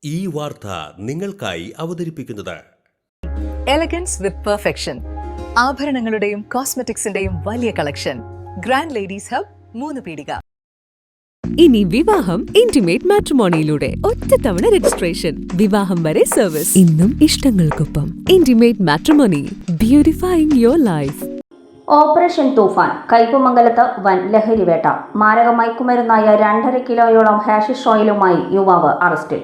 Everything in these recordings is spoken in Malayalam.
ഈ വാർത്ത നിങ്ങൾക്കായി അവതരിപ്പിക്കുന്നത് എലഗൻസ് വിത്ത് പെർഫെക്ഷൻ. ആഭരണങ്ങളുടെയും കോസ്മെറ്റിക്സിന്റെയും വലിയ കളക്ഷൻ. ഗ്രാൻഡ് ലേഡീസ് ഹബ്, 3 പീടിക. ഇനി വിവാഹം ഇന്റിമേറ്റ് മാട്രിമോണിയിലൂടെ ഒറ്റത്തവണ രജിസ്ട്രേഷൻ, വിവാഹം വരെ സർവീസ്. ഇന്നും ഇഷ്ടങ്ങൾക്കൊപ്പം intimate matrimony, beautifying your life. Operation Toofan. കയ്പമംഗലത്ത് വൻ ലഹരിവേട്ട. മാരക മയക്കുമരുന്നായ 2.5 കിലോയോളം ഹാഷിഷ് ഓയിലുമായി യുവാവ് അറസ്റ്റിൽ.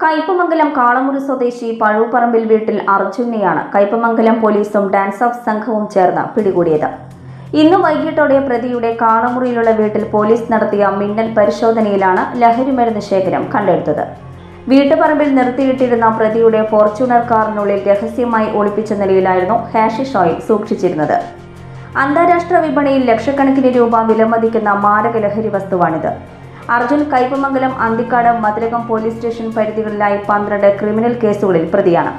കയ്പമംഗലം കാളമുറി സ്വദേശി പഴുപ്പറമ്പിൽ വീട്ടിൽ അർജുനെയാണ് കയ്പമംഗലം പോലീസും ഡാൻസ് ഓഫ് സംഘവും ചേർന്ന് പിടികൂടിയത്. ഇന്ന് വൈകിട്ടോടെ പ്രതിയുടെ കാളമുറിയിലുള്ള വീട്ടിൽ പോലീസ് നടത്തിയ മിന്നൽ പരിശോധനയിലാണ് ലഹരിമരുന്ന് ശേഖരം കണ്ടെടുത്തത്. വീട്ടുപറമ്പിൽ നിർത്തിയിട്ടിരുന്ന പ്രതിയുടെ ഫോർച്യൂണർ കാറിനുള്ളിൽ രഹസ്യമായി ഒളിപ്പിച്ച നിലയിലായിരുന്നു ഹാഷിഷ് ഓയിൽ സൂക്ഷിച്ചിരുന്നത്. അന്താരാഷ്ട്ര വിപണിയിൽ ലക്ഷക്കണക്കിന് രൂപ വിലമതിക്കുന്ന മാരക ലഹരി വസ്തുവാണിത്. അർജുൻ കയ്പമംഗലം, അന്തിക്കാട്, മതിലകം പോലീസ് സ്റ്റേഷൻ പരിധികളിലായി 12 ക്രിമിനൽ കേസുകളിൽ പ്രതിയാണ്.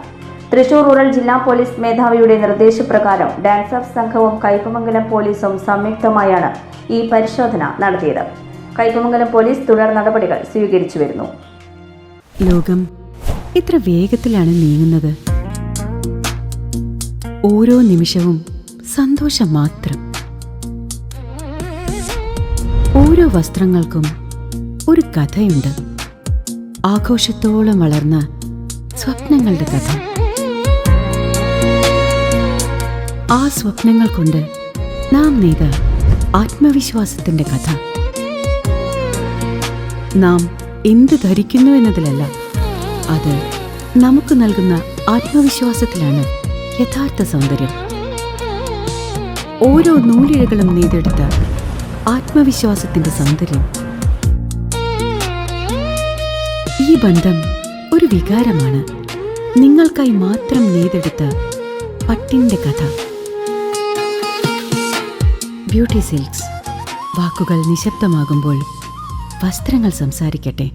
തൃശൂർ റൂറൽ ജില്ലാ പോലീസ് മേധാവിയുടെ നിർദ്ദേശപ്രകാരം ഡാൻസ് ഓഫ് സംഘവും കയ്പമംഗലം പോലീസും സംയുക്തമായാണ് ഈ പരിശോധന നടത്തിയത്. കയ്പമംഗലം പോലീസ് തുടർ നടപടികൾ സ്വീകരിച്ചു വരുന്നു. ലോകം ഇത്ര വേഗത്തിലാണ് നീങ്ങുന്നത്. ഓരോ നിമിഷവും സന്തോഷം മാത്രം. ഓരോ വസ്ത്രങ്ങൾക്കും ഒരു കഥയുണ്ട്. ആഘോഷത്തോളം വളർന്ന സ്വപ്നങ്ങളുടെ കഥ. ആ സ്വപ്നങ്ങൾ കൊണ്ട് നാം നെയ്ത ആത്മവിശ്വാസത്തിന്റെ കഥ. നാം എന്ത് ധരിക്കുന്നു എന്നതിലല്ല, അത് നമുക്ക് നൽകുന്ന ആത്മവിശ്വാസത്തിലാണ് യഥാർത്ഥ സൗന്ദര്യം. ഓരോ നൂലിഴകളും നെയ്തെടുത്ത ആത്മവിശ്വാസത്തിന്റെ സൗന്ദര്യം. ഈ ബന്ധം ഒരു വികാരമാണ്. നിങ്ങൾക്കായി മാത്രം നെയ്തെടുത്ത പട്ടിന്റെ കഥ. Beauty silks. വാക്കുകൾ നിശബ്ദമാകുമ്പോൾ വസ്ത്രങ്ങൾ സംസാരിക്കട്ടെ.